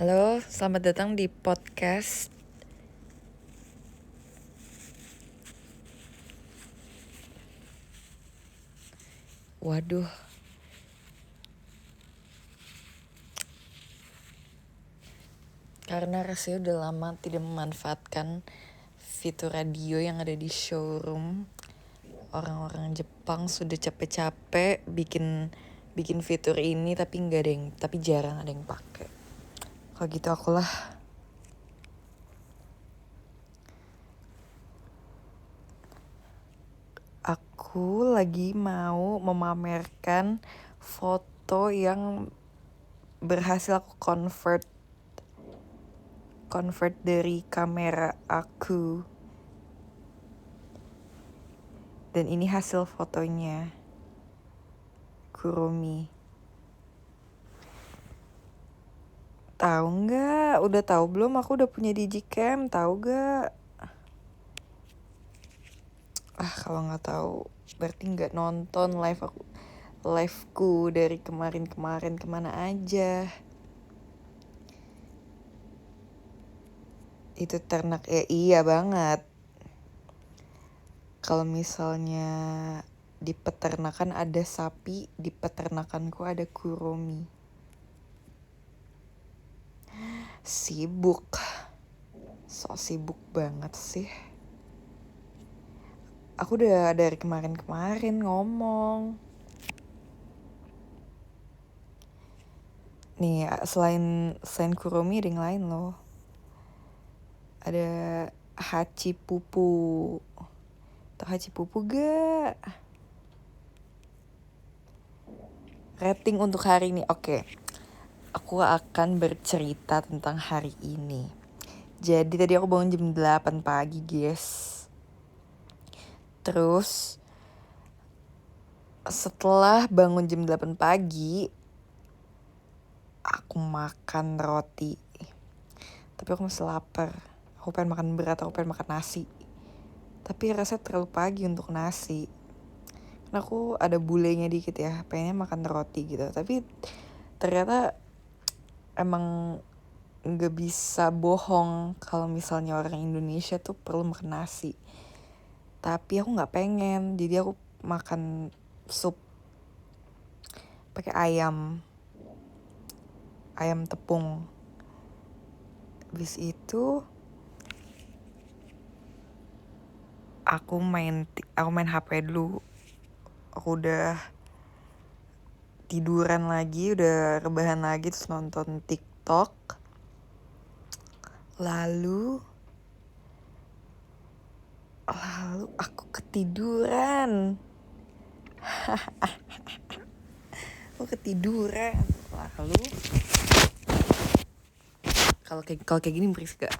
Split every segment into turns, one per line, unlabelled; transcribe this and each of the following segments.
Halo, selamat datang di podcast. Waduh, karena rasanya udah lama tidak memanfaatkan fitur radio yang ada di showroom. Orang-orang Jepang sudah capek-capek bikin fitur ini, tapi jarang ada yang pakai. Kalau gitu akulah. Aku lagi mau memamerkan foto yang berhasil aku convert dari kamera aku. Dan ini hasil fotonya. Kuromi. Tahu nggak? Udah tahu belum? Aku udah punya digicam. Tahu nggak? Kalau nggak tahu berarti nggak nonton liveku dari kemarin kemana aja. Itu ternak iya banget. Kalau misalnya di peternakan ada sapi, di peternakanku ada kuromi. Sibuk. So sibuk banget sih. Aku udah dari kemarin ngomong. Nih, selain kuromi ada yang lain loh. Ada Hachipupu. Tahu Hachipupu gak? Rating untuk hari ini. Oke. Aku akan bercerita tentang hari ini. Jadi tadi aku bangun jam 8 pagi, guys. Terus setelah bangun jam 8 pagi, aku makan roti. Tapi aku masih lapar. Aku pengen makan berat, aku pengen makan nasi. Tapi rasanya terlalu pagi untuk nasi. Karena aku ada bulenya dikit ya, pengennya makan roti gitu. Tapi ternyata emang gak bisa bohong kalau misalnya orang Indonesia tuh perlu makan nasi. Tapi aku gak pengen, jadi aku makan sup pakai ayam tepung. Habis itu aku main HP dulu. Aku udah tiduran lagi, udah rebahan lagi, terus nonton TikTok. Lalu aku ketiduran. Lalu kalau kayak gini berisik gak?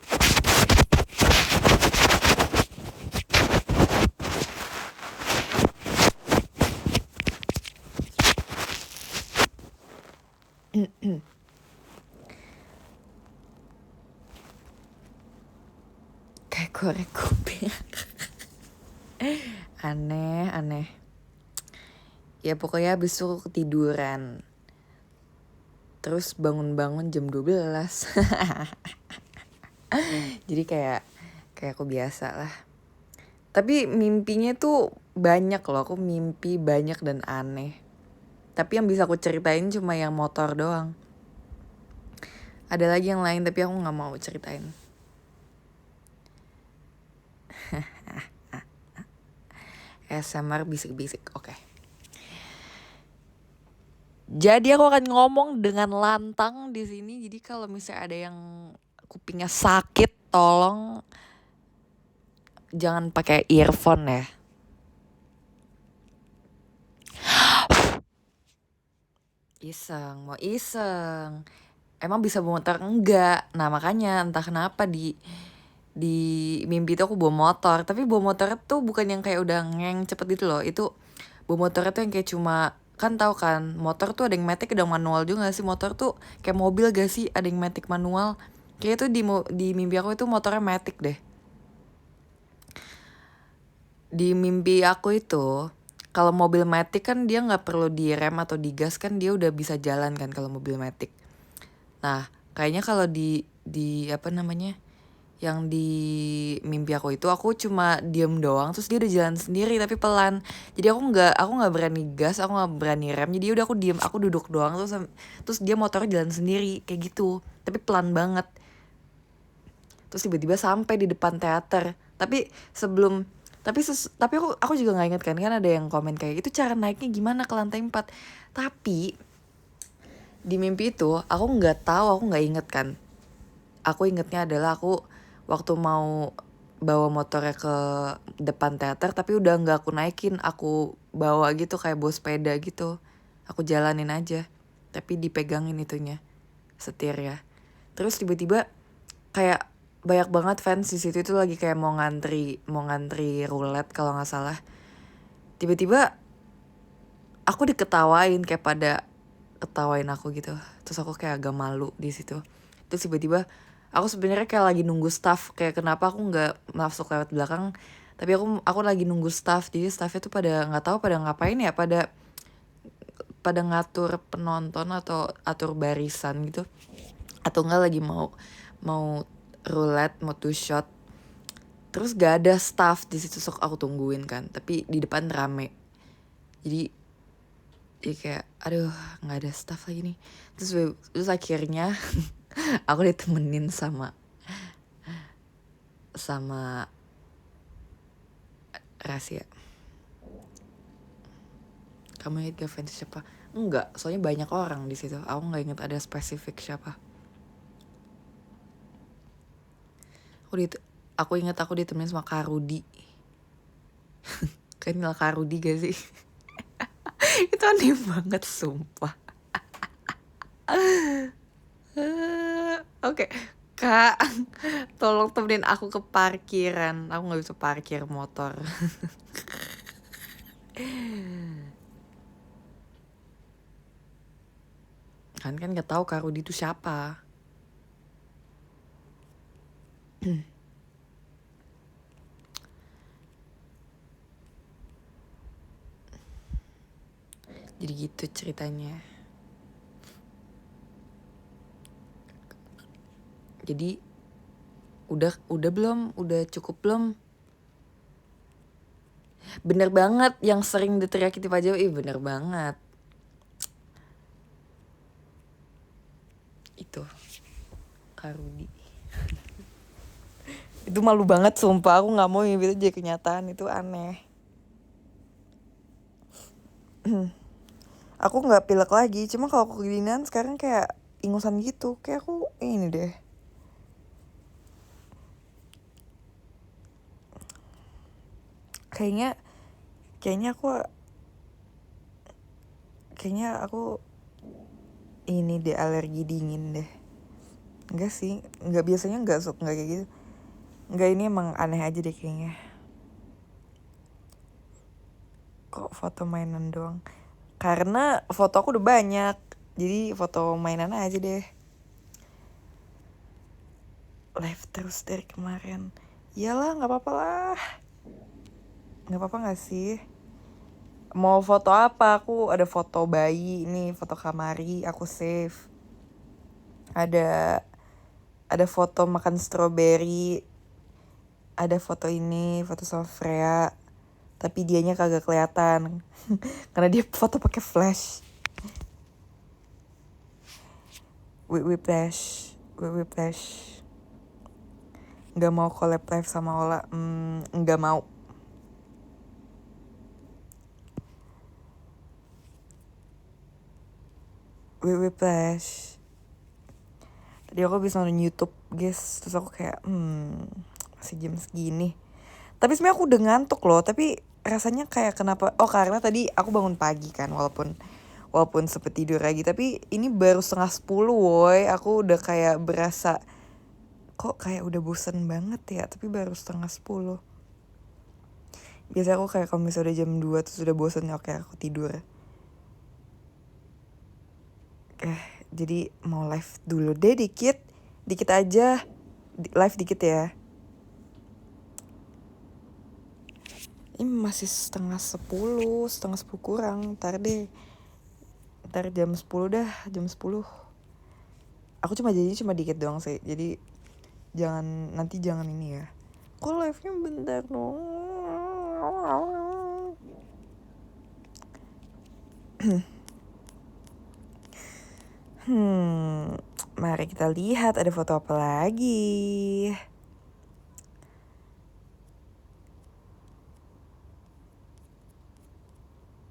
Kayak korek kuping. Aneh. Ya pokoknya abis itu aku ketiduran. Terus bangun jam 12. Jadi kayak aku biasa lah. Tapi mimpinya tuh banyak loh. Aku mimpi banyak dan aneh. Tapi yang bisa aku ceritain cuma yang motor doang. Ada lagi yang lain tapi aku gak mau ceritain. ASMR bisik-bisik, oke. Jadi aku akan ngomong dengan lantang di sini. Jadi kalau misalnya ada yang kupingnya sakit, tolong jangan pakai earphone ya. Mau iseng. Emang bisa bawa motor? Enggak. Nah makanya entah kenapa di mimpi tuh aku bawa motor. Tapi bawa motor tuh bukan yang kayak udah cepet gitu loh. Itu bawa motor tuh yang kayak cuma, kan tahu kan, motor tuh ada yang matic, ada yang manual juga gak sih? Motor tuh kayak mobil gak sih? Ada yang matic manual. Kayak itu di mimpi aku itu motornya matic deh. Di mimpi aku itu, kalau mobil matic kan dia nggak perlu direm atau digas, kan dia udah bisa jalan kan kalau mobil matic. Nah Kayaknya kalau di apa namanya, yang di mimpi aku itu aku cuma diem doang terus dia udah jalan sendiri tapi pelan. Jadi aku nggak berani gas, aku nggak berani rem. Jadi udah aku diem, aku duduk doang terus dia motornya jalan sendiri kayak gitu. Tapi pelan banget. Terus tiba-tiba sampai di depan teater. Tapi sebelum tapi aku juga nggak inget kan ada yang komen kayak itu cara naiknya gimana ke lantai 4. Tapi di mimpi itu aku nggak tahu, aku nggak inget kan. Aku ingetnya adalah aku waktu mau bawa motornya ke depan teater tapi udah nggak aku naikin, aku bawa gitu kayak bawa sepeda gitu, aku jalanin aja tapi dipegangin itunya, setir ya. Terus tiba-tiba kayak banyak banget fans di situ, itu lagi kayak mau ngantri roulette kalau nggak salah. Tiba-tiba aku diketawain, kayak pada ketawain aku gitu. Terus aku kayak agak malu di situ. Terus tiba-tiba aku sebenarnya kayak lagi nunggu staff, kayak kenapa aku nggak masuk lewat belakang, tapi aku lagi nunggu staff. Jadi staffnya tuh pada nggak tahu pada ngapain ya, pada ngatur penonton atau atur barisan gitu, atau enggak lagi mau roulette, mau two shot. Terus gak ada staff di situ, sok aku tungguin kan, tapi di depan rame. Jadi kayak aduh nggak ada staff lagi nih. Terus akhirnya aku ditemenin sama rahasia. Kamu inget gak fans siapa? Enggak, soalnya banyak orang di situ. Aku nggak inget ada spesifik siapa. Aku inget aku ditemenin sama Kak Rudi. Kenal Kak Rudi gak sih? Itu aneh banget sumpah. Oke, Kak, tolong temenin aku ke parkiran. Aku nggak bisa parkir motor. kan nggak tahu Kak Rudi itu siapa. Jadi gitu ceritanya. Jadi udah belum? Udah cukup belum? Bener banget yang sering diteriaki Pak Jawa. Bener banget. Itu Kak Rudi. Itu malu banget sumpah. Aku gak mau mimpi itu jadi kenyataan. Itu aneh. Aku gak pilek lagi. Cuma kalau aku kedinginan sekarang kayak ingusan gitu. Kayak aku ini deh. Kayaknya aku ini deh, alergi dingin deh. Enggak sih, enggak, biasanya enggak kayak gitu. Enggak, ini emang aneh aja deh kayaknya. Kok foto mainan doang? Karena foto aku udah banyak. Jadi foto mainan aja deh. Live terus dari kemarin. Iyalah, gak apa-apa lah. Gak apa-apa gak sih? Mau foto apa? Aku ada foto bayi, ini foto kamari, aku save. Ada foto makan strawberry. Ada foto ini, foto sama Freya. Tapi dianya kagak kelihatan. Karena dia foto pakai flash. Whiplash. Gak mau collab live sama Ola. Gak mau. Whiplash. Tadi aku habis nonton YouTube guys. Terus aku kayak masih jam segini. Tapi sebenarnya aku udah ngantuk loh. Tapi rasanya kayak kenapa. Oh, karena tadi aku bangun pagi kan. Walaupun sempet tidur lagi. Tapi ini baru 9:30 woy. Aku udah kayak berasa, kok kayak udah bosen banget ya. Tapi baru 9:30. Biasanya aku kayak kalau misalnya udah jam 2 terus udah bosen, oke aku tidur. Jadi mau live dulu deh dikit aja. Live dikit ya. Ini masih 9:10 kurang. Ntar jam 10 dah, jam 10. Aku cuma janji cuma dikit doang sih. Jadi nanti jangan ini ya. Kok live-nya bentar dong. Mari kita lihat ada foto apa lagi.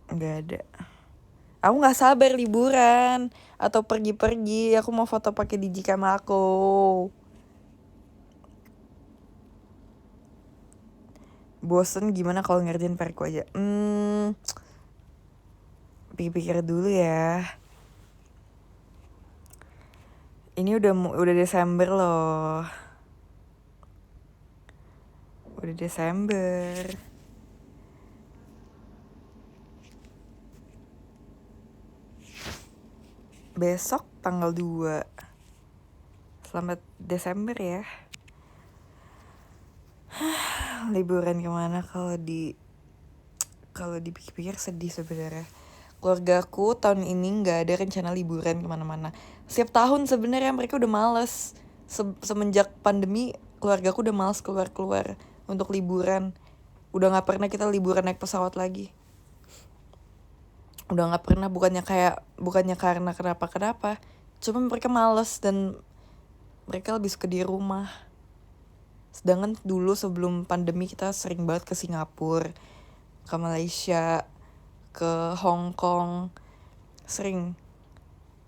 Nggak ada. Aku nggak sabar liburan atau pergi-pergi. Aku mau foto pakai digicam aku. Bosen gimana kalau ngerjain periku aja? Pikir-pikir dulu ya. Ini udah Desember loh. Udah Desember. Besok tanggal 2. Selamat Desember ya. Liburan kemana kalau dipikir-pikir sedih sebenarnya. Keluargaku tahun ini nggak ada rencana liburan kemana-mana. Setiap tahun sebenarnya mereka udah males. Semenjak pandemi keluargaku udah males keluar-keluar untuk liburan. Udah nggak pernah kita liburan naik pesawat lagi. Udah nggak pernah, bukannya karena kenapa. Cuma mereka males dan mereka lebih suka di rumah. Sedangkan dulu sebelum pandemi kita sering banget ke Singapura, ke Malaysia, ke Hong Kong, sering.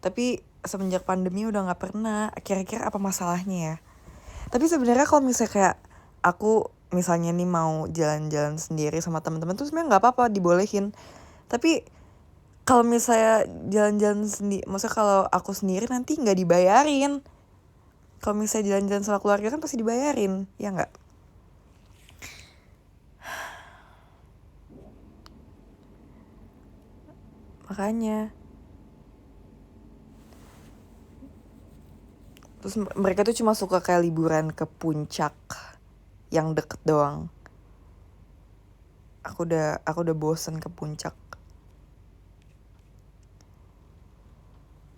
Tapi semenjak pandemi udah nggak pernah. Kira-kira apa masalahnya ya? Tapi sebenarnya kalau misalnya kayak aku misalnya nih mau jalan-jalan sendiri sama teman-teman tuh sebenarnya nggak apa-apa, dibolehin. Tapi kalau misalnya jalan-jalan sendiri, maksudnya kalau aku sendiri nanti nggak dibayarin. Kalau misalnya jalan-jalan sama keluarga kan pasti dibayarin, ya nggak? Makanya. Terus mereka tuh cuma suka kayak liburan ke puncak yang deket doang. Aku udah bosen ke puncak.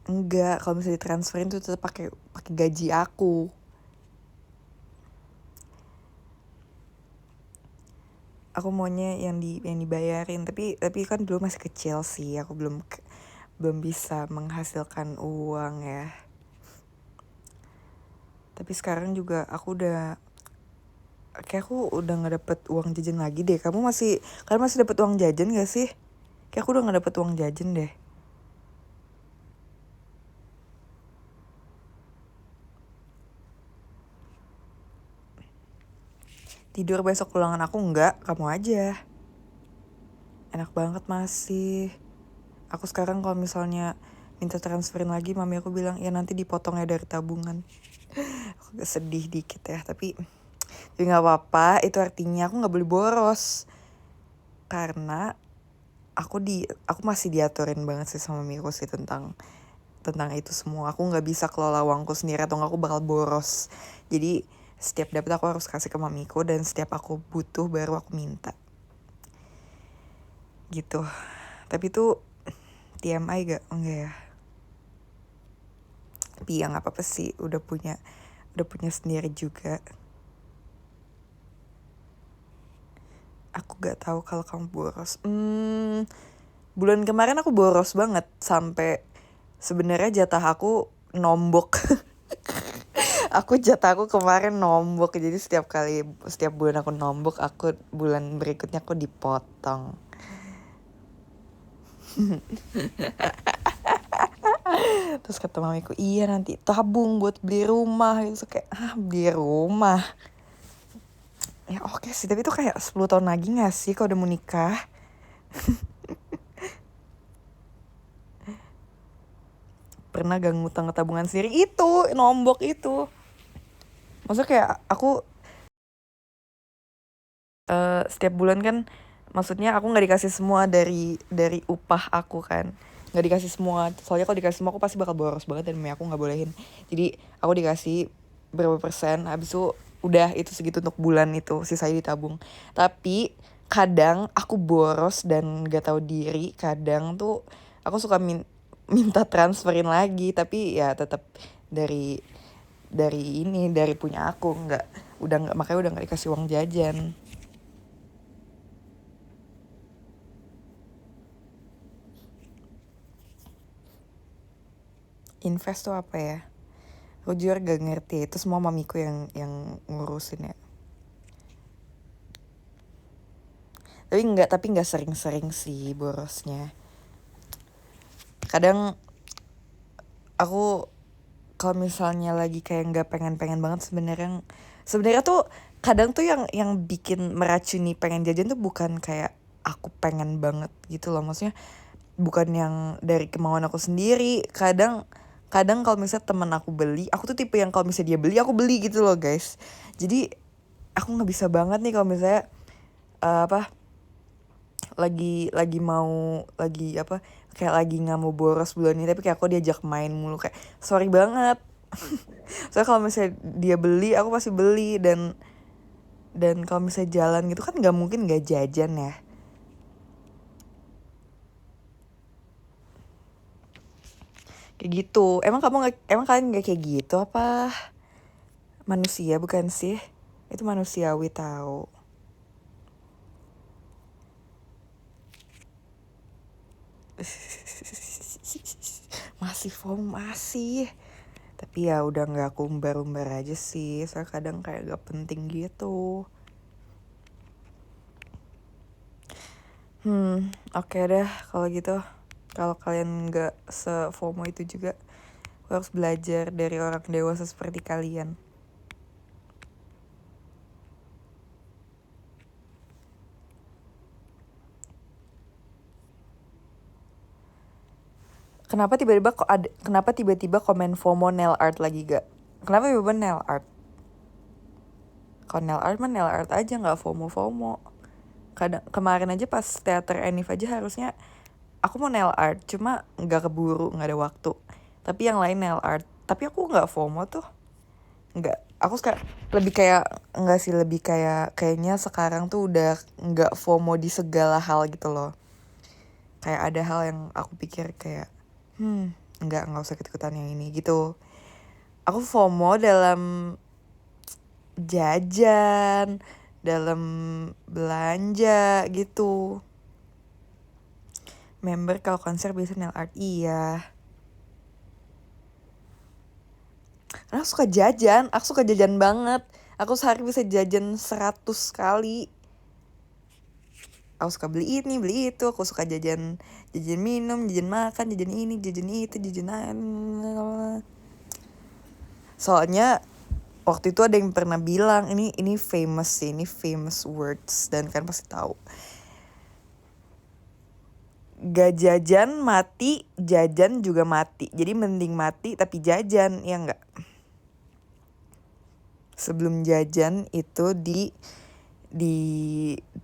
Enggak, kalau misalnya ditransferin tuh tetap pakai gaji aku. Aku maunya yang dibayarin, tapi kan dulu masih kecil sih, aku belum bisa menghasilkan uang ya. Tapi sekarang juga aku udah nggak dapet uang jajan lagi deh. Kalian masih dapet uang jajan gak sih? Kayak aku udah nggak dapet uang jajan deh. Tidur besok ulangan aku enggak, kamu aja. Enak banget masih. Aku sekarang kalau misalnya minta transferin lagi, mami aku bilang ya nanti dipotongnya dari tabungan. Aku agak sedih dikit ya, tapi nggak apa-apa. Itu artinya aku nggak boleh boros, karena aku masih diaturin banget sih sama mamiku sih tentang itu semua. Aku nggak bisa kelola uangku sendiri atau nggak aku bakal boros. Jadi setiap dapat aku harus kasih ke mamiku, dan setiap aku butuh baru aku minta gitu. Tapi itu TMI gak? Enggak ya. Tapi ya nggak apa-apa sih, udah punya sendiri juga. Aku gak tahu kalau kamu boros. Bulan kemarin aku boros banget sampai sebenarnya jatah aku nombok. Jatah aku kemarin nombok, jadi setiap bulan aku nombok, bulan berikutnya aku dipotong. Terus kata mamiku, iya nanti tabung buat beli rumah. Gitu kayak beli rumah. Ya oke sih, tapi itu kayak 10 tahun lagi gak sih kalau udah mau nikah? Pernah gak ngutang ke tabungan sendiri? Itu nombok itu. Maksudnya kayak aku setiap bulan kan, maksudnya aku nggak dikasih semua dari upah aku kan, nggak dikasih semua. Soalnya kalau dikasih semua aku pasti bakal boros banget dan mami aku nggak bolehin. Jadi aku dikasih berapa persen, habis itu udah itu segitu untuk bulan itu, sisanya ditabung. Tapi kadang aku boros dan gak tahu diri, kadang tuh aku suka minta transferin lagi, tapi ya tetap dari dari punya aku, makanya udah nggak dikasih uang jajan. Invest tuh apa ya? Aku jujur gak ngerti, itu semua mamiku yang ngurusin ya. Tapi nggak sering-sering sih borosnya. Kadang aku kalau misalnya lagi kayak nggak pengen banget, sebenarnya tuh kadang tuh yang bikin meracuni pengen jajan tuh bukan kayak aku pengen banget gitu loh, maksudnya bukan yang dari kemauan aku sendiri. Kadang kalau misalnya temen aku beli, aku tuh tipe yang kalau misalnya dia beli aku beli gitu loh guys. Jadi aku nggak bisa banget nih kalau misalnya kayak lagi nggak mau boros bulan ini, tapi kayak aku diajak main mulu, kayak sorry banget. Soalnya kalau misalnya dia beli aku pasti beli, dan kalau misalnya jalan gitu kan nggak mungkin nggak jajan ya. Kayak gitu. Emang kalian nggak kayak gitu apa? Manusia bukan sih? Itu manusiawi tahu. Masih masih. Tapi ya udah nggak aku umbar-umbar aja sih. Soalnya kadang kayak gak penting gitu. Oke deh kalau gitu. Kalau kalian nggak se-FOMO itu juga, harus belajar dari orang dewasa seperti kalian. Kenapa tiba-tiba komen FOMO nail art lagi gak? Kenapa tiba-tiba nail art? Kalau nail art mah nail art aja, nggak FOMO. Kemarin aja pas teater Enif aja harusnya aku mau nail art, cuma nggak keburu, nggak ada waktu. Tapi yang lain nail art. Tapi aku nggak FOMO tuh. Nggak. Aku lebih kayak nggak sih, lebih kayaknya sekarang tuh udah nggak FOMO di segala hal gitu loh. Kayak ada hal yang aku pikir kayak nggak usah ikut-ikutan yang ini gitu. Aku FOMO dalam jajan, dalam belanja gitu. Member kalau konser bisa nail art, iya. Karena aku suka jajan banget. Aku sehari bisa jajan 100 kali. Aku suka beli ini, beli itu. Aku suka jajan minum, jajan makan, jajan ini, jajan itu, jajan. Soalnya waktu itu ada yang pernah bilang, ini famous sih, ini famous words, dan kan pasti tahu. Gak jajan mati, jajan juga mati. Jadi mending mati tapi jajan, ya enggak? Sebelum jajan itu di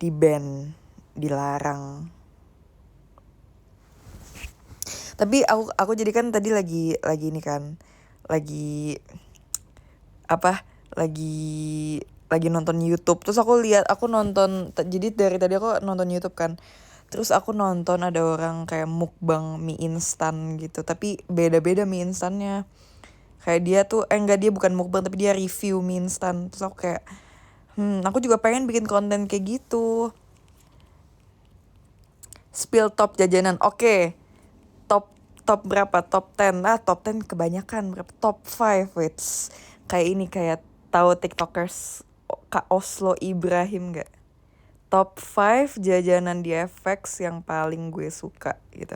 ban, dilarang. Tapi aku jadi kan tadi lagi ini kan, lagi nonton YouTube. Terus aku nonton, jadi dari tadi aku nonton YouTube kan. Terus aku nonton ada orang kayak mukbang mie instan gitu, tapi beda-beda mie instannya. Kayak dia tuh enggak, dia bukan mukbang tapi dia review mie instan. Terus aku kayak aku juga pengen bikin konten kayak gitu. Spill top jajanan. Oke. Top berapa? Top 10. Top 10 kebanyakan. Berapa? Top 5 wits. Kayak ini, kayak tahu TikTokers Kak Oslo Ibrahim gak? Top 5 jajanan di FX yang paling gue suka gitu.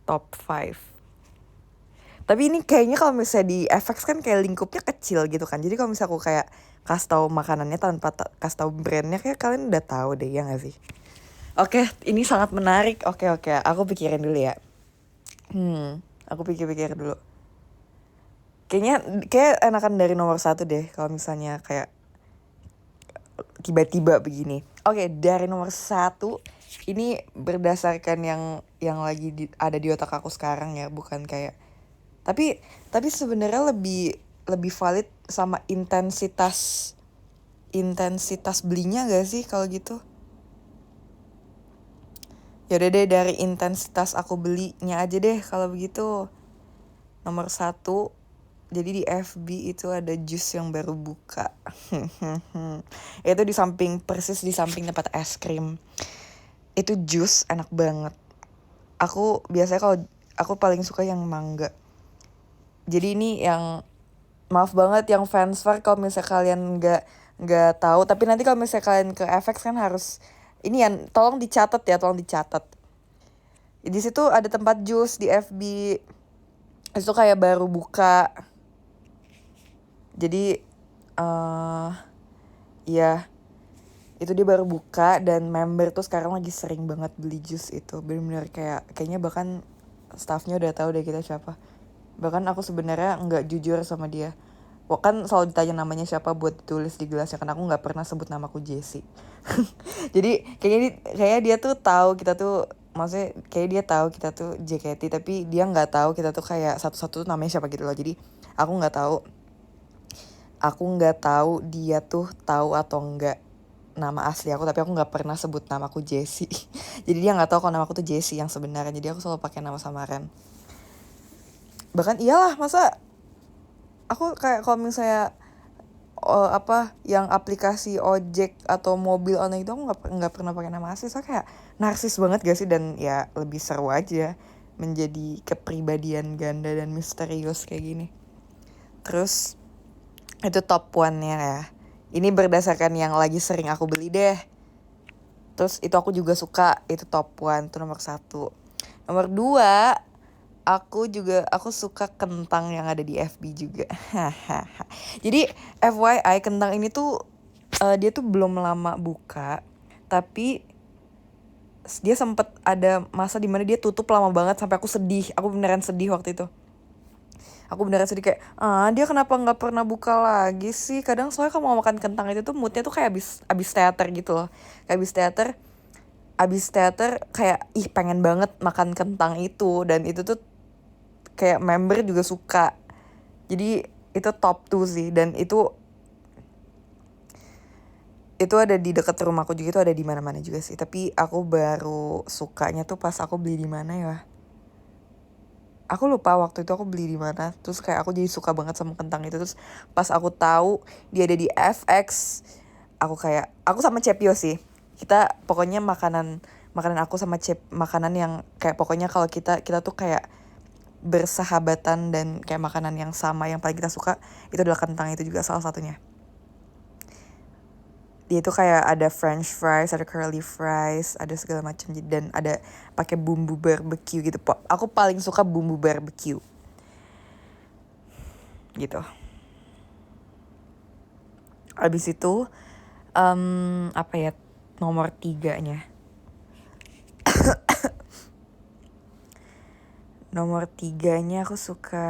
Top 5. Tapi ini kayaknya kalau misalnya di FX kan kayak lingkupnya kecil gitu kan. Jadi kalau misalnya aku kayak kasih tahu makanannya tanpa kasih tahu brandnya, kayak kalian udah tahu deh, ya gak sih? Oke, ini sangat menarik. Oke, aku pikirin dulu ya. Aku pikir dulu. Kayak enakan dari nomor 1 deh kalau misalnya kayak tiba-tiba begini. Oke, dari nomor 1 ini berdasarkan yang lagi ada di otak aku sekarang ya, bukan kayak tapi sebenarnya lebih valid sama intensitas belinya gak sih kalau gitu? Yaudah deh, dari intensitas aku belinya aja deh kalau begitu. Nomor 1, jadi di FB itu ada jus yang baru buka. Itu persis di samping tempat es krim. Itu jus enak banget. Aku biasanya kalau aku paling suka yang mangga. Jadi ini yang, maaf banget yang fans Far kalau misalnya kalian nggak tahu, tapi nanti kalau misalnya kalian ke FX kan harus ini yang tolong dicatat ya, tolong dicatat. Di situ ada tempat jus di FB. Itu kayak baru buka. Jadi ya itu dia baru buka dan member tuh sekarang lagi sering banget beli jus itu. Bener-bener kayaknya bahkan staffnya udah tahu deh kita siapa. Bahkan aku sebenarnya nggak jujur sama dia. Wah, kan selalu ditanya namanya siapa buat tulis di gelasnya, karena aku nggak pernah sebut namaku Jessie. Jadi kayaknya dia tuh tahu kita tuh, maksudnya kayak dia tahu kita tuh JKT, tapi dia nggak tahu kita tuh kayak satu-satu tuh namanya siapa gitu loh. Jadi aku nggak tahu dia tuh tahu atau enggak nama asli aku, tapi aku nggak pernah sebut namaku Jessie. Jadi dia nggak tahu kalau namaku tuh Jessie yang sebenarnya. Jadi aku selalu pakai nama samaran. Bahkan iyalah, masa aku kayak kalau misalnya yang aplikasi ojek atau mobil online itu aku nggak pernah pakai nama asli. So kayak narsis banget gak sih, dan ya lebih seru aja menjadi kepribadian ganda dan misterius kayak gini. Terus itu top 1-nya ya. Ini berdasarkan yang lagi sering aku beli deh. Terus itu aku juga suka, itu top 1, itu nomor 1. Nomor 2, aku suka kentang yang ada di FB juga. Jadi FYI, kentang ini tuh dia tuh belum lama buka, tapi dia sempet ada masa dimana dia tutup lama banget sampai aku sedih. Aku beneran sedih waktu itu. Aku beneran sedih kayak, dia kenapa nggak pernah buka lagi sih? Kadang soalnya kalau mau makan kentang itu tuh moodnya tuh kayak abis teater gitu loh. Kayak abis teater kayak pengen banget makan kentang itu, dan itu tuh kayak member juga suka. Jadi itu top 2 sih, dan itu ada di dekat rumahku juga, itu ada di mana-mana juga sih. Tapi aku baru sukanya tuh pas aku beli di mana ya? Aku lupa waktu itu aku beli di mana. Terus kayak aku jadi suka banget sama kentang itu. Terus pas aku tahu dia ada di FX, aku sama Cepio sih. Kita pokoknya makanan aku sama makanan yang kayak pokoknya kalau kita tuh kayak bersahabatan dan kayak makanan yang sama yang paling kita suka itu adalah kentang. Itu juga salah satunya. Dia itu kayak ada french fries, ada curly fries, ada segala macam, dan ada pakai bumbu barbecue gitu. Aku paling suka bumbu barbecue gitu. Abis itu apa ya, nomor 3-nya. Nomor 3-nya aku suka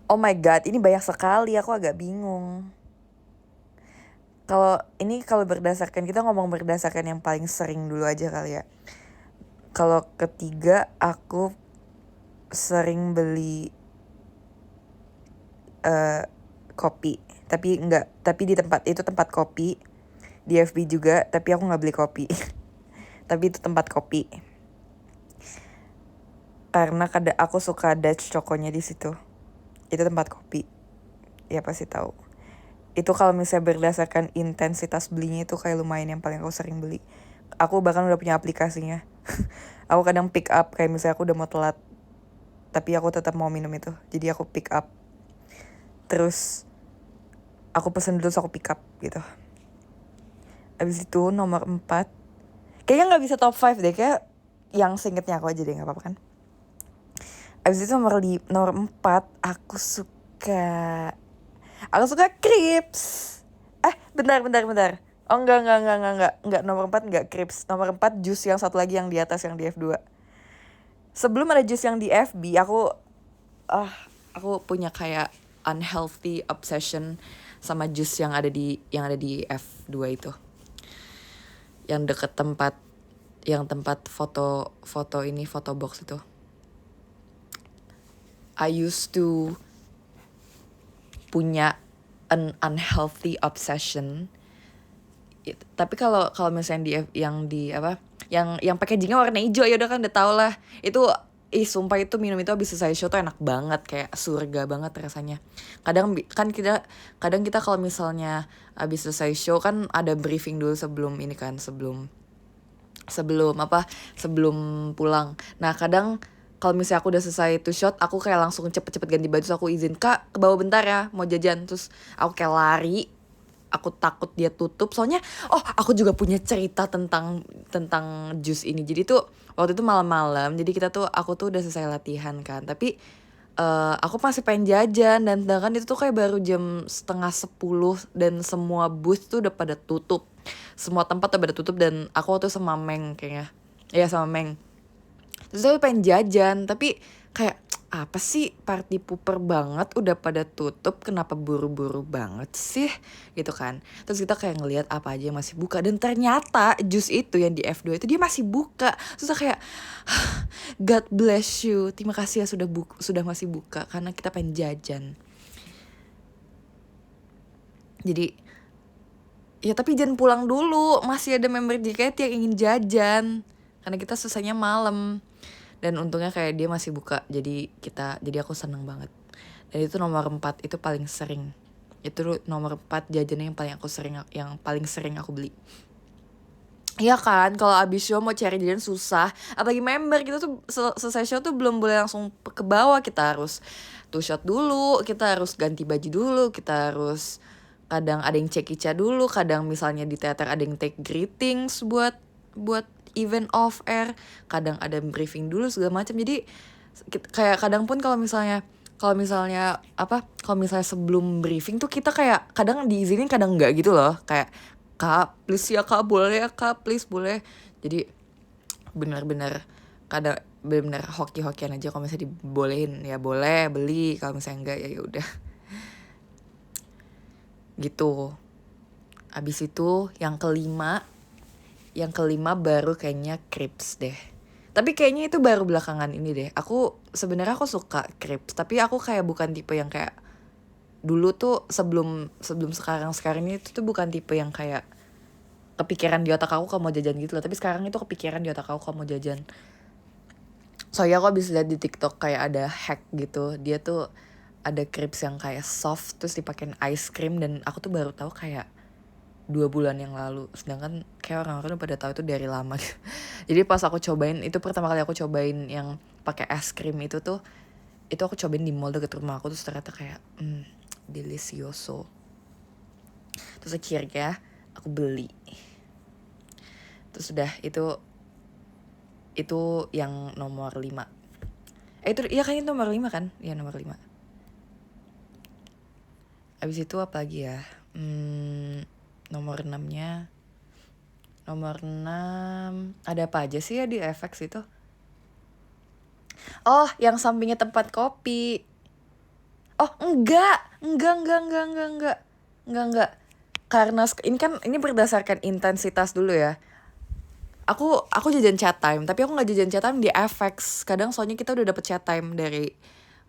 oh my god, ini banyak sekali, aku agak bingung. Kalau berdasarkan, kita ngomong berdasarkan yang paling sering dulu aja kali ya. Kalau ketiga, aku sering beli kopi. Tapi di tempat kopi. Di FB juga, tapi aku nggak beli kopi. Tapi itu tempat kopi. Karena aku suka Dutch choconya di situ. Itu tempat kopi. Ya pasti tahu. Itu kalau misalnya berdasarkan intensitas belinya itu kayak lumayan yang paling aku sering beli. Aku bahkan udah punya aplikasinya. Aku kadang pick up kayak misalnya aku udah mau telat, tapi aku tetap mau minum itu. Jadi aku pick up. Terus aku pesen dulu, terus aku pick up gitu. Abis itu nomor 4. Kayaknya gak bisa top 5 deh. Kayak yang seingetnya aku aja deh, gak apa-apa kan. Abis itu nomor 4, aku suka Crips. Bentar. Oh enggak. Nomor 4 enggak Crips. Nomor 4 jus yang satu lagi yang di atas, yang di F2. Sebelum ada jus yang di FB, aku punya kayak unhealthy obsession sama jus yang ada di F2 itu. Yang deket tempat foto box itu. I used to punya an unhealthy obsession Tapi kalau kalau misalnya di apa yang packagingnya warna hijau, ya udah kan udah tau lah itu. Sumpah itu minum itu abis selesai show tuh enak banget, kayak surga banget rasanya. Kadang kita kalau misalnya abis selesai show kan ada briefing dulu sebelum ini kan, sebelum pulang. Nah kadang kalau misalnya aku udah selesai tuh shot, aku kayak langsung cepet-cepet ganti baju, terus aku izin, "Kak, ke bawah bentar ya, mau jajan." Terus aku kayak lari, aku takut dia tutup. Soalnya aku juga punya cerita tentang jus ini. Jadi tuh waktu itu malam-malam, jadi aku tuh udah selesai latihan kan, tapi aku masih pengen jajan, dan sedangkan itu tuh kayak baru jam 9:30 dan semua booth tuh udah pada tutup. Semua tempat udah pada tutup, dan aku waktu itu sama Meng kayaknya. Iya sama Meng. Terus aku pengen jajan, tapi kayak apa sih, party pooper banget udah pada tutup, kenapa buru-buru banget sih gitu kan. Terus kita kayak ngelihat apa aja yang masih buka, dan ternyata jus itu yang di F2 itu dia masih buka. Terus aku kayak God bless you, terima kasih ya sudah masih buka, karena kita pengen jajan. Jadi ya tapi jangan pulang dulu, masih ada member JKT yang ingin jajan, karena kita selesainya malam. Dan untungnya kayak dia masih buka, jadi aku seneng banget. Dan itu nomor 4 itu paling sering. Itu nomor 4 jajannya yang paling sering aku beli. Iya kan, kalau abis show mau cari jajan susah, apalagi member. Kita tuh selesai show tuh belum boleh langsung ke bawah, kita harus two shot dulu, kita harus ganti baju dulu, kita harus kadang ada yang check Ica dulu, kadang misalnya di teater ada yang take greetings buat event off air, kadang ada briefing dulu segala macam. Jadi kayak kadang pun kalau misalnya sebelum briefing tuh kita kayak kadang diizinin kadang enggak gitu loh, kayak "Kak please ya Kak, boleh ya Kak, please boleh." Jadi benar-benar hoki-hokian aja. Kalau misalnya dibolehin ya boleh beli, kalau misalnya enggak ya udah gitu. Abis itu yang kelima baru kayaknya crepes deh. Tapi kayaknya itu baru belakangan ini deh. Sebenarnya aku suka crepes, tapi aku kayak bukan tipe yang kayak dulu tuh, sebelum sekarang ini tuh bukan tipe yang kayak kepikiran di otak aku kalau mau jajan gitu loh. Tapi sekarang itu kepikiran di otak aku kalau mau jajan. Soalnya aku habis lihat di TikTok kayak ada hack gitu. Dia tuh ada crepes yang kayak soft terus dipakein ice cream, dan aku tuh baru tahu kayak 2 bulan yang lalu, sedangkan kayak orang-orang udah pada tahu itu dari lama. Jadi pas aku cobain, itu pertama kali aku cobain yang pakai es krim itu aku cobain di mall deket rumah aku, terus ternyata kayak delicioso. Terus akhirnya aku beli. Terus udah itu yang nomor 5. Itu iya kan, itu nomor 5 kan? Iya nomor 5. Abis itu apa lagi ya? Nomor 6-nya. Nomor 6 ada apa aja sih ya di FX itu? Oh, yang sampingnya tempat kopi. Oh, enggak. Karena ini berdasarkan intensitas dulu ya. Aku jajan chat time, tapi aku nggak jajan chat time di FX. Kadang soalnya kita udah dapet chat time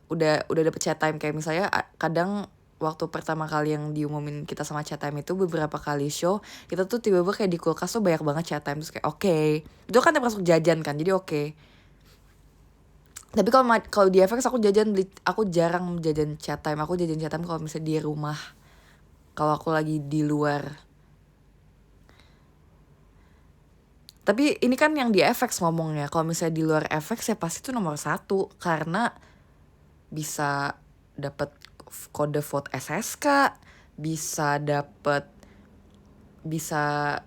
udah dapet chat time, kayak misalnya kadang waktu pertama kali yang diumumin kita sama chat time itu, beberapa kali show kita tuh tiba-tiba kayak di kulkas tuh banyak banget chat time, terus kayak oke. Itu kan termasuk jajan kan, jadi oke. Tapi kalau di FX aku jarang jajan chat time. Aku jajan chat time kalau misalnya di rumah, kalau aku lagi di luar. Tapi ini kan yang di FX ngomongnya. Kalau misalnya di luar FX ya pasti itu nomor 1, karena bisa dapat kode vote SSK, bisa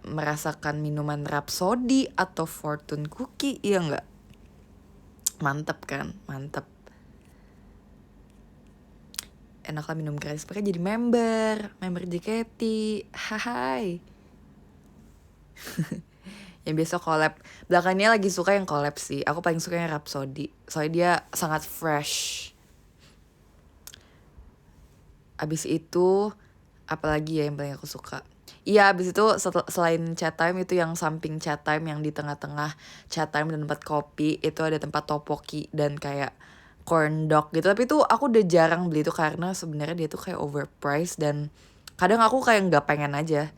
merasakan minuman Rhapsody atau Fortune Cookie, iya nggak? Mantep kan, mantep. Enak lah minum gratis, pakai jadi member JKT. Hai. Yang biasa collab. Belakangnya lagi suka yang collab sih. Aku paling suka yang Rhapsody, soalnya dia sangat fresh. Abis itu apalagi ya yang paling aku suka? Iya, abis itu selain chat time itu yang samping chat time, yang di tengah-tengah chat time dan tempat kopi, itu ada tempat tteokbokki dan kayak corn dog gitu. Tapi itu aku udah jarang beli itu karena sebenarnya dia tuh kayak overpriced, dan kadang aku kayak nggak pengen aja.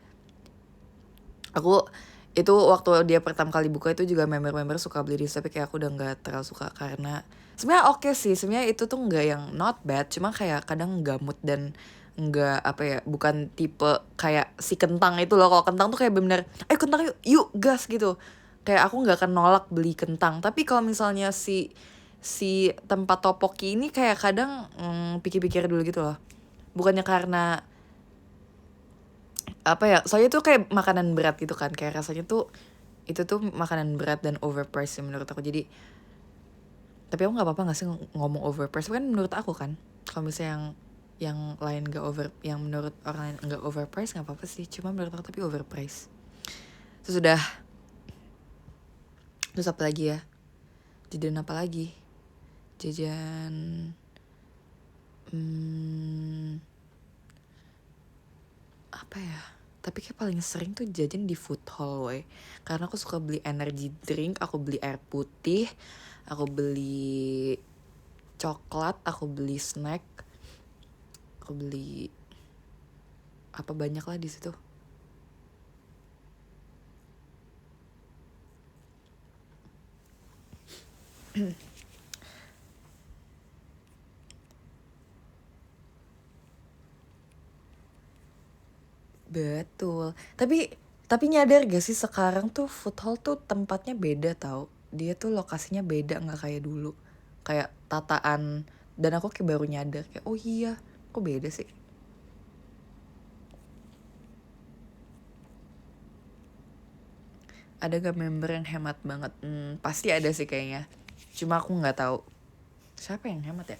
Aku itu waktu dia pertama kali buka itu juga member-member suka beli di situ, tapi kayak aku udah nggak terlalu suka karena sebenarnya oke sih, sebenarnya itu tuh nggak yang not bad, cuma kayak kadang nggak mood dan nggak apa ya, bukan tipe kayak si kentang itu loh. Kalau kentang tuh kayak bener, kentang yuk yuk gas gitu, kayak aku nggak akan nolak beli kentang. Tapi kalau misalnya si tempat topoki ini kayak kadang pikir-pikir dulu gitu loh, bukannya karena apa ya, soalnya tuh kayak makanan berat gitu kan, kayak rasanya tuh itu tuh makanan berat dan overpriced sih menurut aku. Jadi tapi aku nggak apa-apa nggak sih ngomong overpriced kan menurut aku kan. Kalau misalnya yang lain nggak yang menurut orang lain nggak overpriced nggak apa-apa sih, cuma menurut aku tapi overpriced. Terus apa lagi ya, jajan apa lagi, jajan apa ya, tapi kayak paling sering tuh jajan di food hall we. Karena aku suka beli energy drink, aku beli air putih, aku beli coklat, aku beli snack, aku beli apa banyak lah di situ. Betul. Tapi nyadar gak sih sekarang tuh food hall tuh tempatnya beda tau. Dia tuh lokasinya beda, nggak kayak dulu. Kayak tataan, dan aku kayak baru nyadar kayak oh iya, kok beda sih. Ada gak member yang hemat banget? Pasti ada sih kayaknya. Cuma aku nggak tahu siapa yang hemat ya.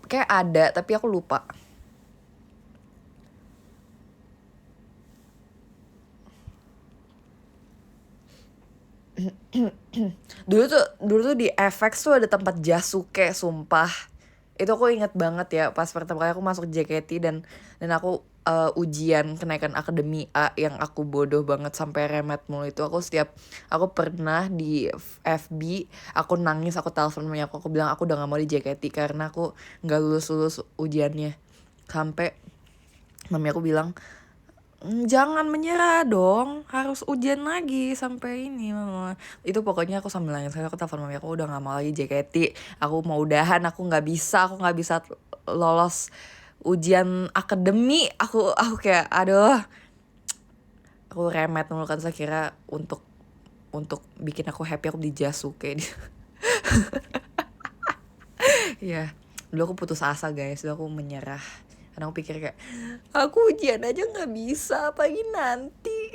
Kayak ada tapi aku lupa. dulu tuh di FX tuh ada tempat Jasuke, sumpah. Itu aku inget banget ya, pas pertama kali aku masuk JKT dan aku ujian kenaikan akademi A yang aku bodoh banget sampai remet mulu itu. Aku pernah di FB, aku nangis, aku telepon mami aku bilang aku udah gak mau di JKT karena aku gak lulus ujiannya. Sampai mami aku bilang, jangan menyerah dong, harus ujian lagi sampai ini mama. Itu pokoknya aku sambil nangis, aku telepon mami aku udah gak mau lagi JKT, aku mau udahan, aku nggak bisa lolos ujian akademi. Aku kayak aduh, aku remet mulu kan. Saya kira untuk bikin aku happy aku beli Jasuke. Ya dulu aku putus asa guys, dulu aku menyerah karena aku pikir kayak aku ujian aja nggak bisa apalagi nanti.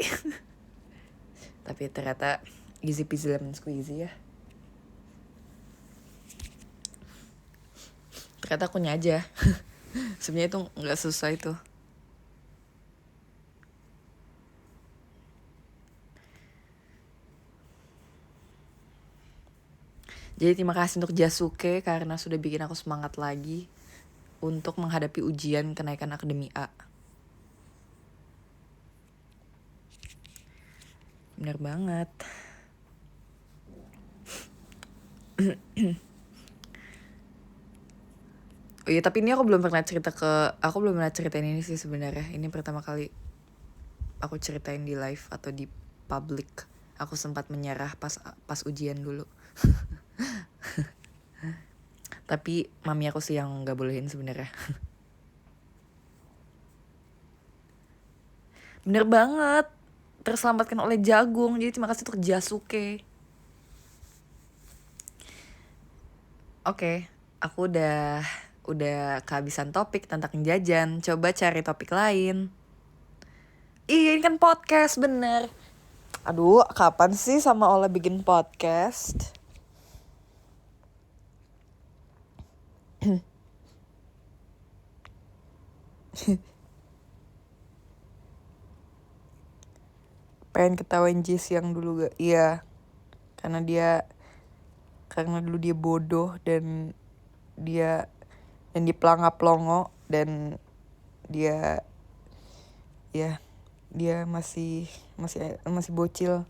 Tapi ternyata easy peasy lemon squeezy ya. Ternyata aku aja. Sebenarnya itu nggak susah itu. Jadi terima kasih untuk Jasuke karena sudah bikin aku semangat lagi untuk menghadapi ujian kenaikan akademi A. Bener banget. Oh iya, tapi ini aku belum pernah ceritain ini sih sebenarnya. Ini pertama kali aku ceritain di live atau di public. Aku sempat menyerah pas ujian dulu. Tapi mami aku sih yang nggak bolehin sebenarnya. Bener banget, terselamatkan oleh jagung. Jadi terima kasih untuk Jasuke. Oke, aku udah kehabisan topik tentang jajan. Coba cari topik lain. Iya, ini kan podcast, bener. Aduh, kapan sih sama Ola bikin podcast? Pengen ketawain Jis yang dulu gak? Iya, karena dulu dia bodoh dan dia pelangap-longo dan dia masih bocil.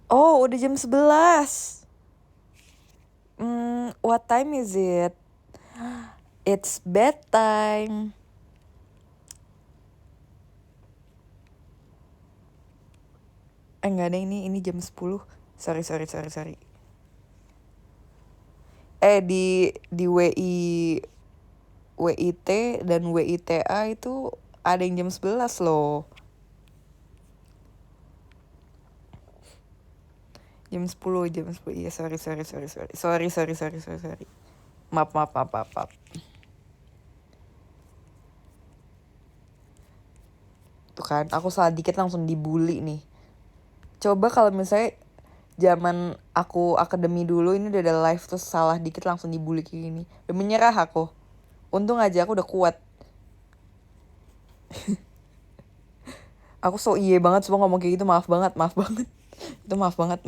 Oh, udah jam 11. What time is it? It's bedtime. Enggak ada, ini jam 10. Sorry. Di WIT dan WITA itu ada yang jam 11 loh. Jam 10. Iya, sorry. Maaf. Tuh kan, aku salah dikit langsung dibully nih. Coba kalau misalnya zaman aku akademi dulu ini udah ada live terus salah dikit langsung dibully kayak gini. Udah menyerah aku. Untung aja aku udah kuat. Aku so iye banget semua ngomong kayak gitu, maaf banget. Itu maaf banget.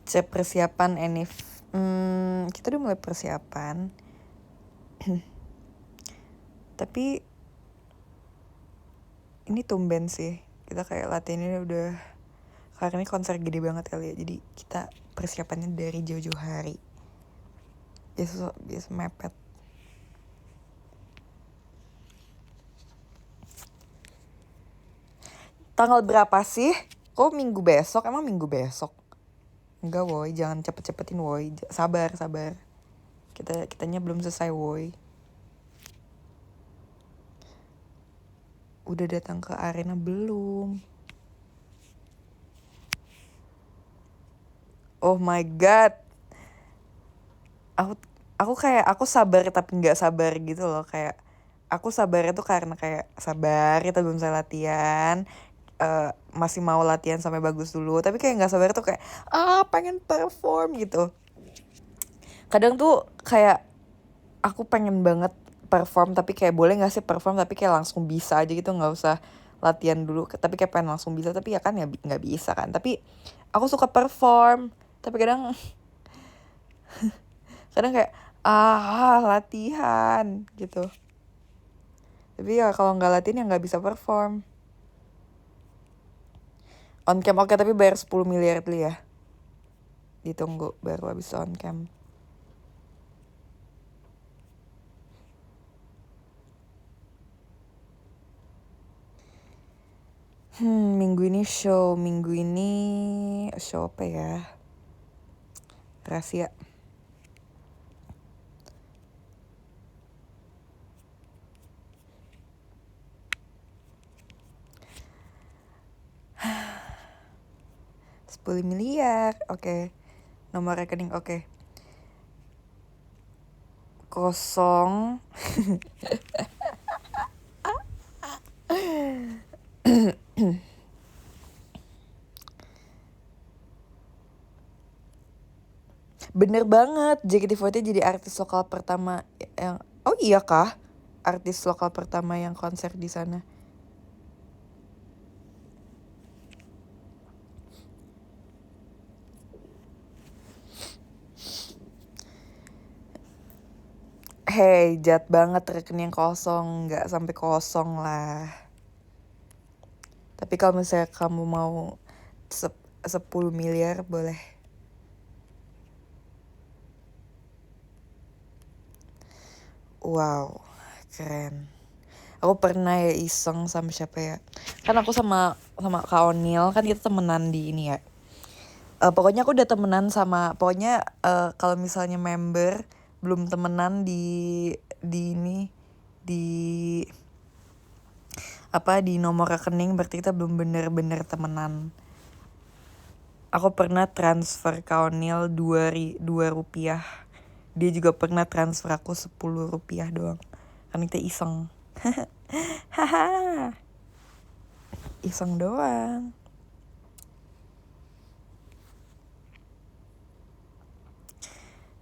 Cek persiapan Enif. Kita udah mulai persiapan. Tapi ini tumben sih. Kita kayak latihannya udah, karena ini konser gede banget kali ya. Jadi kita persiapannya dari jauh-jauh hari. Biasa mepet. Tanggal berapa sih? Kok minggu besok? Emang minggu besok? Enggak woy, jangan cepet-cepetin woy. Sabar. Kitanya belum selesai woy. Udah datang ke arena belum? Oh my god. Aku kayak aku sabar tapi nggak sabar gitu loh, kayak aku sabar itu karena kayak sabar kita belum selesai latihan, masih mau latihan sampai bagus dulu, tapi kayak nggak sabar tuh kayak pengen perform gitu. Kadang tuh kayak aku pengen banget perform tapi kayak boleh nggak sih perform tapi kayak langsung bisa aja gitu, nggak usah latihan dulu, tapi kayak pengen langsung bisa, tapi ya kan ya nggak bisa kan. Tapi aku suka perform, tapi kadang kayak latihan gitu. Tapi ya kalau nggak latihan ya nggak bisa perform. On cam oke, tapi bayar 10 miliar dulu ya. Ditunggu baru habis on cam. Minggu ini show apa ya? Rahasia. $10 miliar, oke. Nomor rekening oke. 0. Bener banget, JKT48 jadi artis lokal pertama yang, oh iya kah? Artis lokal pertama yang konser di sana. Hey, jahat banget rekening kosong, nggak sampai kosong lah. Tapi kalau misalnya kamu mau 10 miliar boleh. Wow, keren. Aku pernah ya iseng sama siapa ya? Kan aku sama Kak Onil, kan kita temenan di ini ya. Pokoknya aku udah temenan sama, pokoknya kalau misalnya member belum temenan di ini, di nomor rekening, berarti kita belum bener-bener temenan. Aku pernah transfer Kak Onil 2 rupiah. Dia juga pernah transfer aku 10 rupiah doang. Kan kita iseng. Haha. Iseng doang.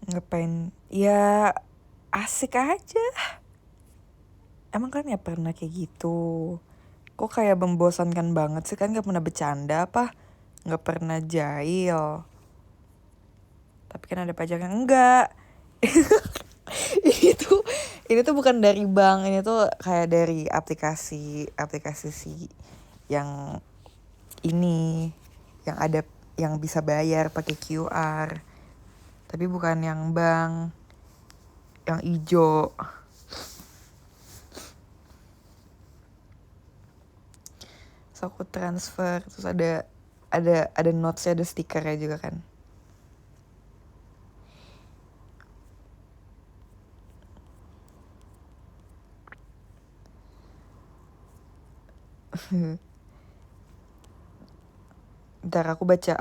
Ngapain? Ya asik aja. Emang kan ya pernah kayak gitu. Kok kayak membosankan banget sih, kan gak pernah bercanda apa? Gak pernah jahil. Tapi kan ada pajaknya. Enggak. ini tuh bukan dari bank, ini tuh kayak dari aplikasi si yang ini, yang ada, yang bisa bayar pakai QR, tapi bukan yang bank yang ijo. So aku transfer, terus ada notesnya, ada stikernya juga kan. Ntar aku baca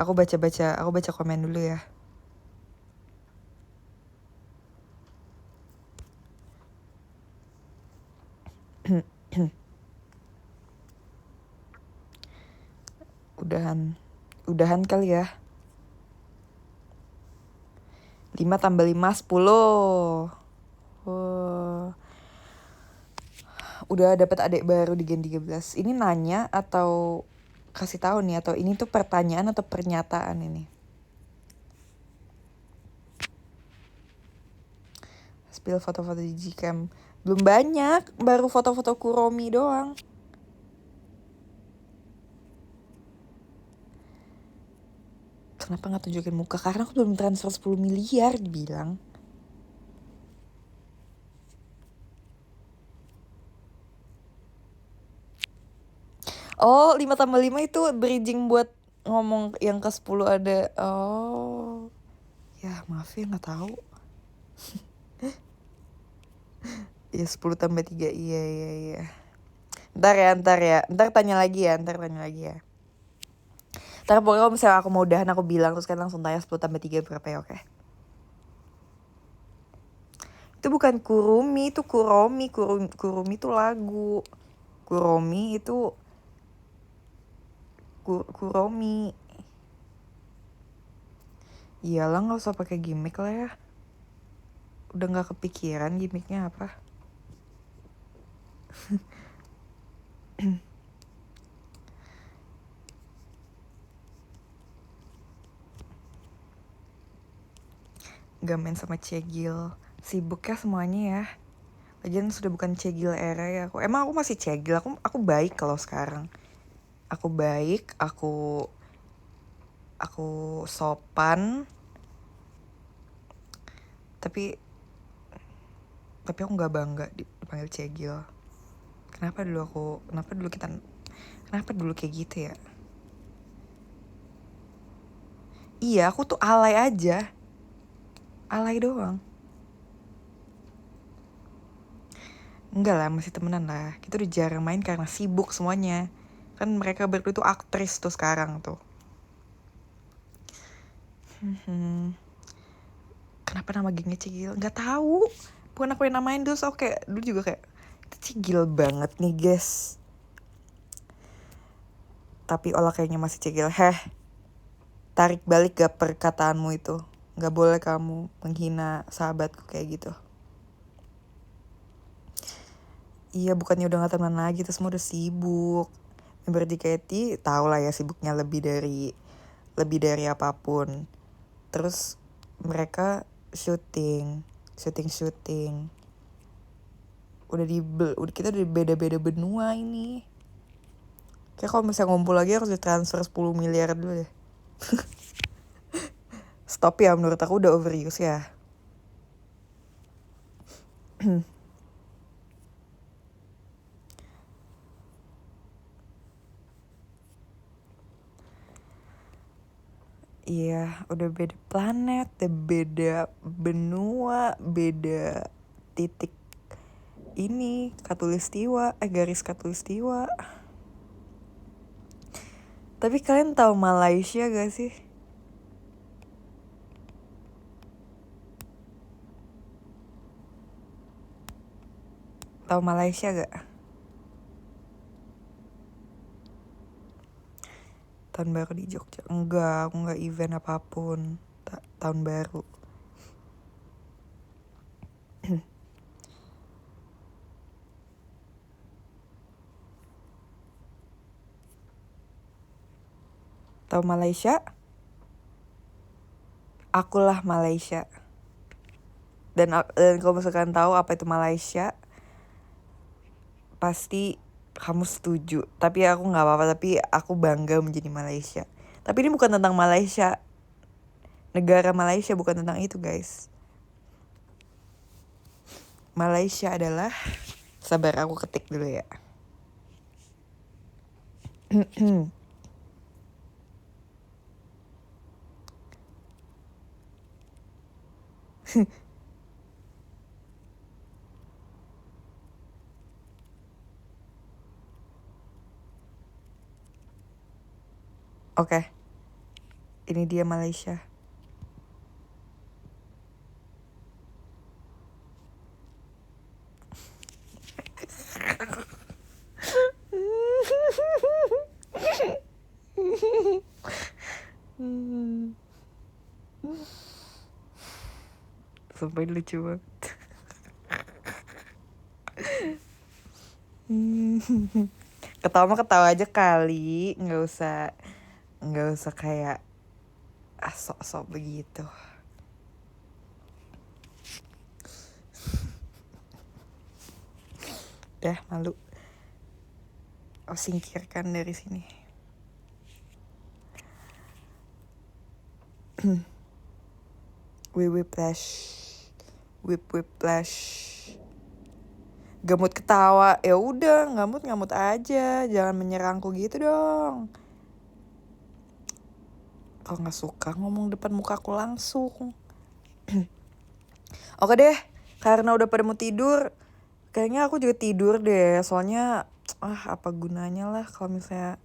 komen dulu ya. Udahan kali ya. 5 tambah 5 10. Wow. Udah dapet adik baru di Gen 13. Ini nanya atau kasih tahu nih, atau ini tuh pertanyaan atau pernyataan ini? Spill foto-foto di Gcam. Belum banyak, baru foto-foto Kuromi doang. Kenapa gak tunjukin muka? Karena aku belum transfer 10 miliar dibilang. Oh, 5 tambah 5 itu bridging buat ngomong yang ke 10 ada. Oh. Ya, maaf ya, gak tahu. Ya 10 tambah 3, iya. Ntar ya. Ntar tanya lagi ya. Ntar pokoknya kalau misalnya aku mau udahan, aku bilang. Terus kan langsung tanya 10 tambah 3 berapa ya, oke? Itu bukan Kurumi, itu Kuromi. Kurumi itu lagu. Kuromi itu Kuromi. Iyalah, gak usah pakai gimmick lah ya. Udah gak kepikiran gimmicknya apa. Gak main sama Cegil. Sibuk ya semuanya ya. Lagian sudah bukan Cegil era ya. Emang aku masih Cegil. Aku baik kalau sekarang. Aku baik, aku sopan. Tapi aku gak bangga dipanggil Cegil. Kenapa dulu kayak gitu ya? Iya, aku tuh alay aja. Alay doang. Enggak lah, masih temenan lah. Kita udah jarang main karena sibuk semuanya. Kan mereka berdua tuh aktris tuh sekarang tuh. Kenapa nama gengnya Cegil? Nggak tahu. Bukan aku yang namain dulu. So kayak dulu juga kayak Cegil banget nih guys. Tapi olah kayaknya masih Cegil. Tarik balik gak perkataanmu itu. Gak boleh kamu menghina sahabatku kayak gitu. Iya, bukannya udah gak temenan lagi, terus semua udah sibuk. Member JKT tau lah ya sibuknya lebih dari apapun. Terus mereka syuting. Kita udah beda-beda benua ini. Kayak kalau misalnya ngumpul lagi harus ditransfer 10 miliar dulu deh. Stop ya, menurut aku udah overuse ya. Iya, udah beda planet, udah beda benua, beda titik ini, garis katulistiwa. Tapi kalian tahu Malaysia gak sih? Tahu Malaysia gak? Tahun baru di Jogja. Enggak, aku enggak event apapun. Tahun baru. Tahu Malaysia? Akulah Malaysia. Dan kalau misalkan tahu apa itu Malaysia, pasti kamu setuju. Tapi aku nggak apa-apa, tapi aku bangga menjadi Malaysia. Tapi ini bukan tentang Malaysia, negara Malaysia, bukan tentang itu guys. Malaysia adalah, sabar aku ketik dulu ya. Oke. Ini dia Malaysia. Sampai lucu banget. Ketawa aja kali, nggak usah kayak sok-sok begitu. Malu. Oh, singkirkan dari sini. Whiplash. Gamut ketawa. Ya udah, ngamut aja. Jangan menyerangku gitu dong. Kalau nggak suka ngomong depan mukaku langsung. Oke deh, karena udah pada mau tidur, kayaknya aku juga tidur deh. Soalnya apa gunanya lah kalau misalnya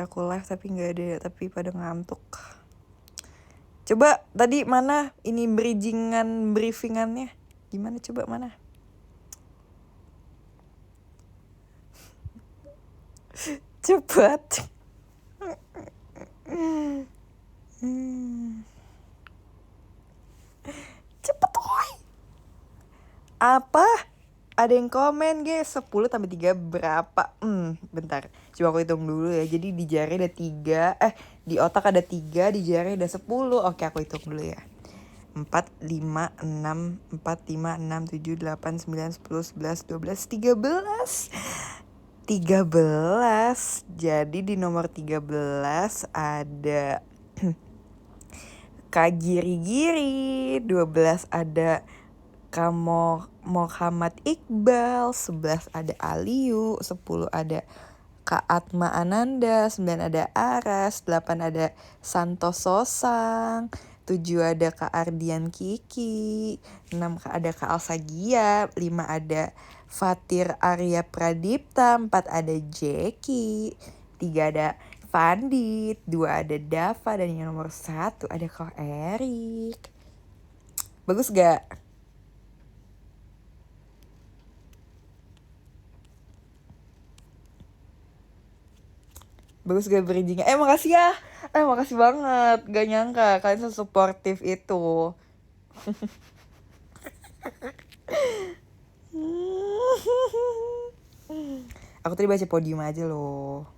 aku live tapi pada ngantuk. Coba tadi mana ini briefingannya? Gimana coba mana? Cepat. Cepet oi. Apa? Ada yang komen guys, 10 tambah 3 berapa? Bentar, coba aku hitung dulu ya. Jadi di jari ada 3, di otak ada 3, di jari ada 10. Oke, aku hitung dulu ya. 4, 5, 6, 7, 8, 9, 10, 11, 12, 13. 13. Jadi di nomor 13 ada Kak Giri-Giri, 12 ada Muhammad Iqbal, 11 ada Aliu, 10 ada Kak Atma Ananda, 9 ada Aras, 8 ada Santoso Sang, 7 ada Kak Ardian Kiki, 6 ada Kak Alsa Gia, 5 ada Fatir Arya Pradipta, 4 ada Jeki, 3 ada Vandit, 2 ada Dava, dan yang nomor 1 ada Kak Erik. Bagus gak? Bagus gak bridgingnya? Makasih ya. Makasih banget. Gak nyangka kalian se-supportive itu. Aku tadi baca podium aja loh.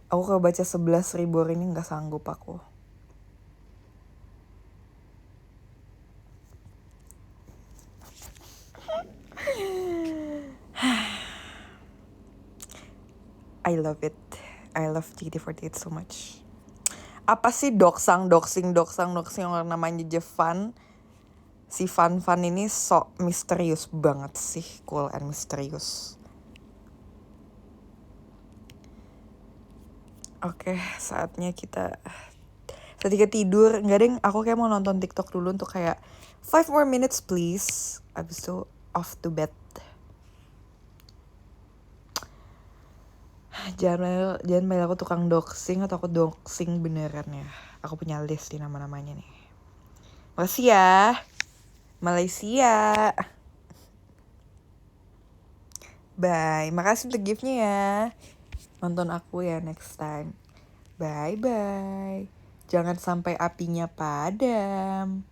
Aku kalau baca 11.000 ini gak sanggup aku. I love it. I love JKT48 so much. Apa sih doxing orang namanya Jevan? Si Van ini sok misterius banget sih, cool and misterius. Oke, saatnya kita tidur. Enggak deng, aku kayak mau nonton TikTok dulu untuk kayak 5 more minutes please. Abis itu off to bed. Jangan panggil aku tukang doxing atau aku doxing beneran ya. Aku punya list di nama-namanya nih. Makasih ya, Malaysia. Bye, makasih untuk giftnya ya. Nonton aku ya next time. Bye-bye. Jangan sampai apinya padam.